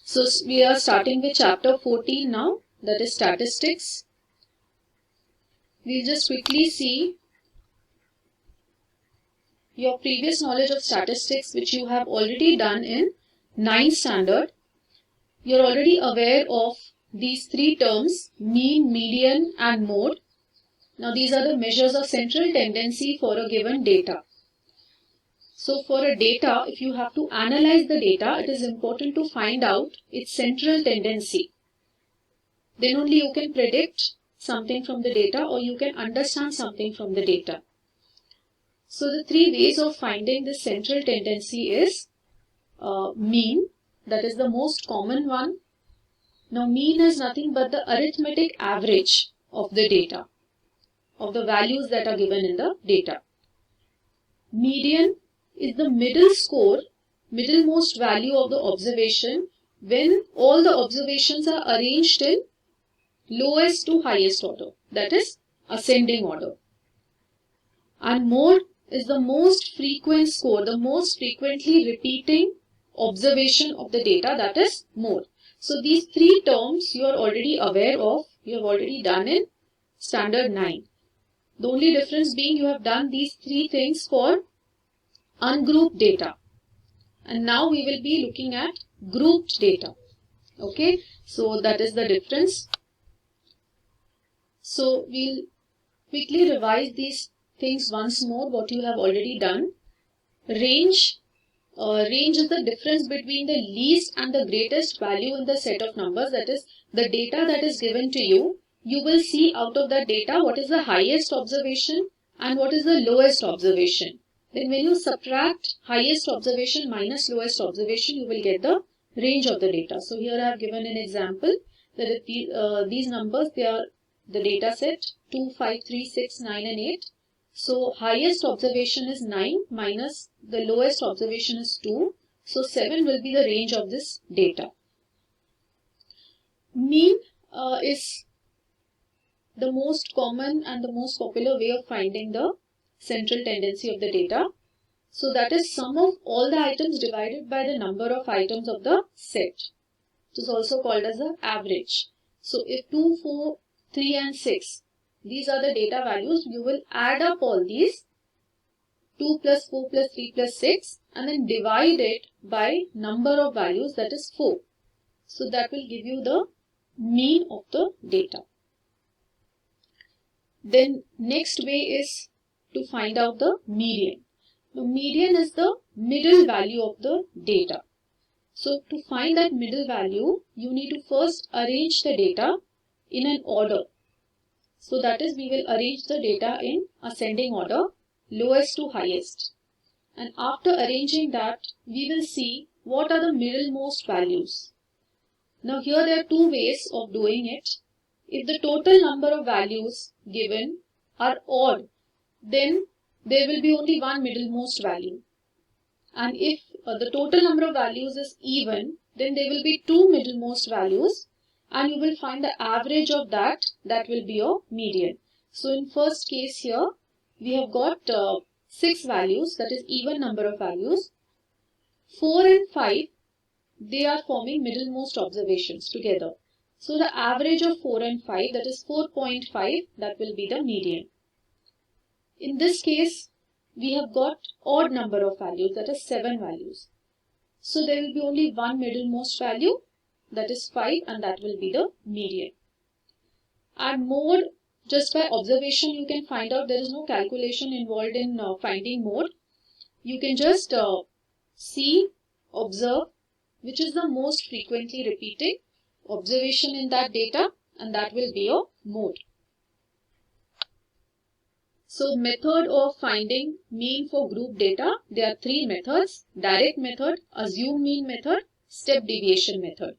So we are starting with chapter 14 now, that is statistics. We'll just quickly see your previous knowledge of statistics which you have already done in 9th standard. You're already aware of these three terms, mean, median and mode. Now these are the measures of central tendency for a given data. So for a data, if you have to analyze the data, it is important to find out its central tendency. Then only you can predict something from the data or you can understand something from the data. So the three ways of finding the central tendency is mean, that is the most common one. Now mean is nothing but the arithmetic average of the data, of the values that are given in the data. Median is the middle score, middlemost value of the observation when all the observations are arranged in lowest to highest order, that is ascending order. And mode is the most frequent score, the most frequently repeating observation of the data, that is mode. So these three terms you are already aware of, you have already done in standard 9. The only difference being you have done these three things for ungrouped data. And now we will be looking at grouped data. Okay, so that is the difference. So we'll quickly revise these things once more, what you have already done. Range is the difference between the least and the greatest value in the set of numbers, that is the data that is given to you. You will see out of that data what is the highest observation and what is the lowest observation. Then when you subtract highest observation minus lowest observation, you will get the range of the data. So here I have given an example that if these numbers, they are the data set 2, 5, 3, 6, 9 and 8. So highest observation is 9 minus the lowest observation is 2. So 7 will be the range of this data. Mean is the most common and the most popular way of finding the central tendency of the data. So that is sum of all the items divided by the number of items of the set. It is also called as the average. So if 2, 4, 3 and 6, these are the data values, you will add up all these 2 plus 4 plus 3 plus 6 and then divide it by number of values, that is 4. So that will give you the mean of the data. Then next way is to find out the median. The median is the middle value of the data. So to find that middle value, you need to first arrange the data in an order. So that is, we will arrange the data in ascending order, lowest to highest. And after arranging that, we will see what are the middlemost values. Now here there are two ways of doing it. If the total number of values given are odd, then there will be only one middlemost value. And if the total number of values is even, then there will be two middlemost values and you will find the average of that will be your median. So in first case here, we have got 6 values, that is even number of values. 4 and 5, they are forming middlemost observations together. So the average of 4 and 5, that is 4.5, that will be the median. In this case, we have got odd number of values, that is 7 values. So there will be only one middlemost value, that is 5, and that will be the median. And mode, just by observation you can find out, there is no calculation involved in finding mode. You can just see, observe, which is the most frequently repeating observation in that data, and that will be your mode. So method of finding mean for group data, there are three methods: direct method, assumed mean method, step deviation method.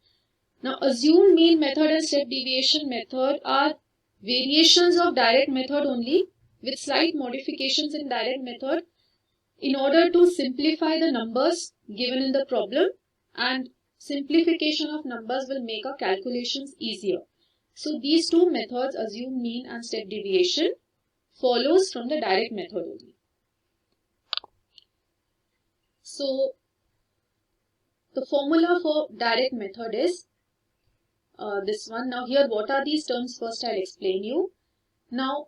Now assumed mean method and step deviation method are variations of direct method only, with slight modifications in direct method in order to simplify the numbers given in the problem, and simplification of numbers will make our calculations easier. So these two methods, assumed mean and step deviation, follows from the direct method only. So The formula for direct method is this one. Now here, what are these terms? First I'll explain you. Now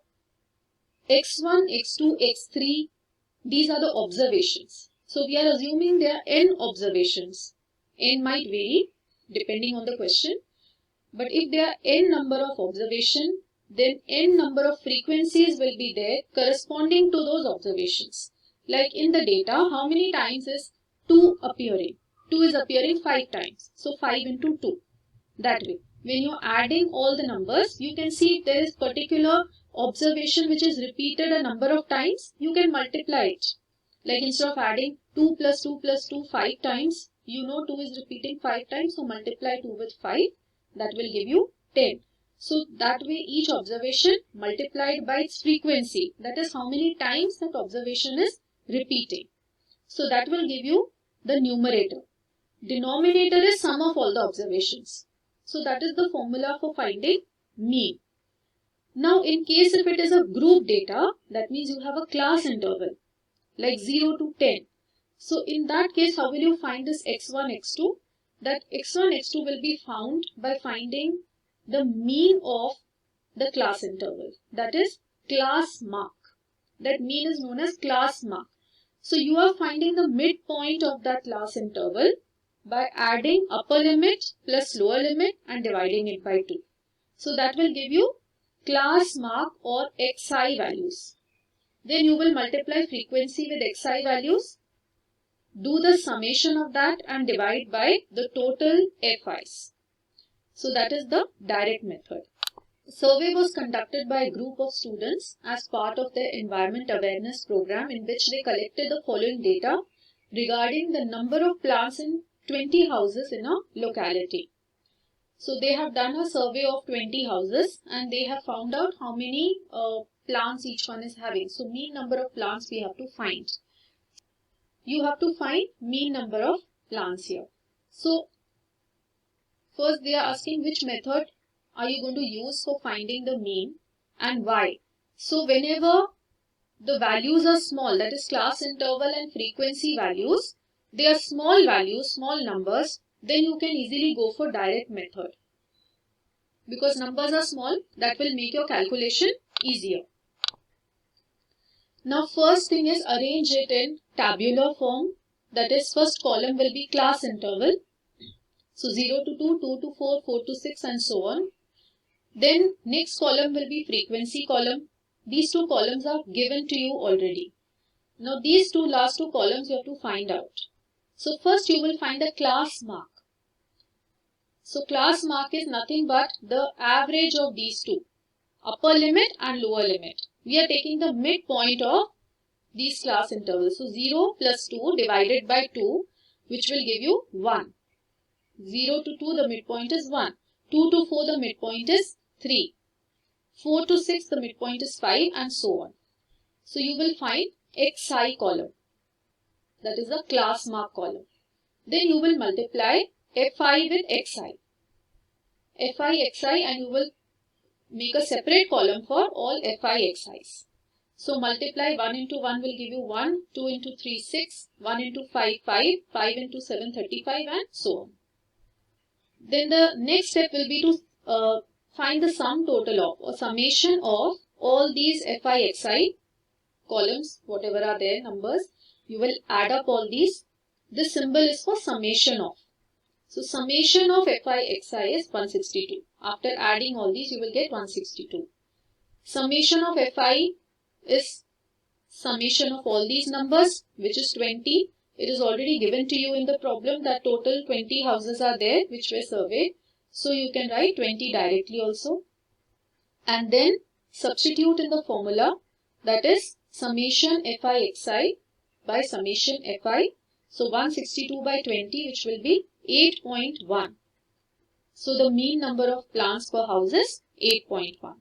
x1, x2, x3, these are the observations. So we are assuming there are n observations. N might vary depending on the question. But if there are n number of observations, then n number of frequencies will be there corresponding to those observations. Like in the data, how many times is 2 appearing? 2 is appearing 5 times. So 5 into 2. That way. When you're adding all the numbers, you can see if there is particular observation which is repeated a number of times, you can multiply it. Like instead of adding 2 plus 2 plus 2 5 times, you know 2 is repeating 5 times, so multiply 2 with 5. That will give you 10. So that way each observation multiplied by its frequency, that is how many times that observation is repeating. So that will give you the numerator. Denominator is sum of all the observations. So that is the formula for finding mean. Now in case if it is a group data, that means you have a class interval like 0 to 10. So in that case, how will you find this x1, x2? That x1, x2 will be found by finding the mean of the class interval. That is class mark. That mean is known as class mark. So you are finding the midpoint of that class interval by adding upper limit plus lower limit and dividing it by 2. So that will give you class mark or xi values. Then you will multiply frequency with xi values, do the summation of that and divide by the total FIs. So that is the direct method. The survey was conducted by a group of students as part of their environment awareness program, in which they collected the following data regarding the number of plants in 20 houses in a locality. So they have done a survey of 20 houses and they have found out how many plants each one is having. So mean number of plants we have to find. You have to find mean number of plants here. So first they are asking which method are you going to use for finding the mean and why. So whenever the values are small, that is class interval and frequency values, they are small values, small numbers, then you can easily go for direct method. Because numbers are small, that will make your calculation easier. Now first thing is arrange it in tabular form. That is first column will be class interval. So 0 to 2, 2 to 4, 4 to 6 and so on. Then next column will be frequency column. These two columns are given to you already. Now these last two columns you have to find out. So first you will find a class mark. So class mark is nothing but the average of these two, upper limit and lower limit. We are taking the midpoint of these class intervals. So 0 plus 2 divided by 2, which will give you 1. 0 to 2 the midpoint is 1. 2 to 4 the midpoint is 3. 4 to 6 the midpoint is 5 and so on. So you will find xi column. That is the class mark column. Then you will multiply fi with xi. Fi, xi, and you will make a separate column for all fi, xis. So multiply 1 into 1 will give you 1, 2 into 3, 6, 1 into 5, 5, 5 into 7, 35 and so on. Then the next step will be to find the sum total of or summation of all these fi, xi columns, whatever are their numbers. You will add up all these. This symbol is for summation of. So summation of fi, xi is 162. After adding all these, you will get 162. Summation of fi is summation of all these numbers, which is 20. It is already given to you in the problem that total 20 houses are there which were surveyed. So you can write 20 directly also. And then substitute in the formula, that is summation fi, xi by summation fi. So 162 by 20, which will be 8.1. So the mean number of plants per house is 8.1.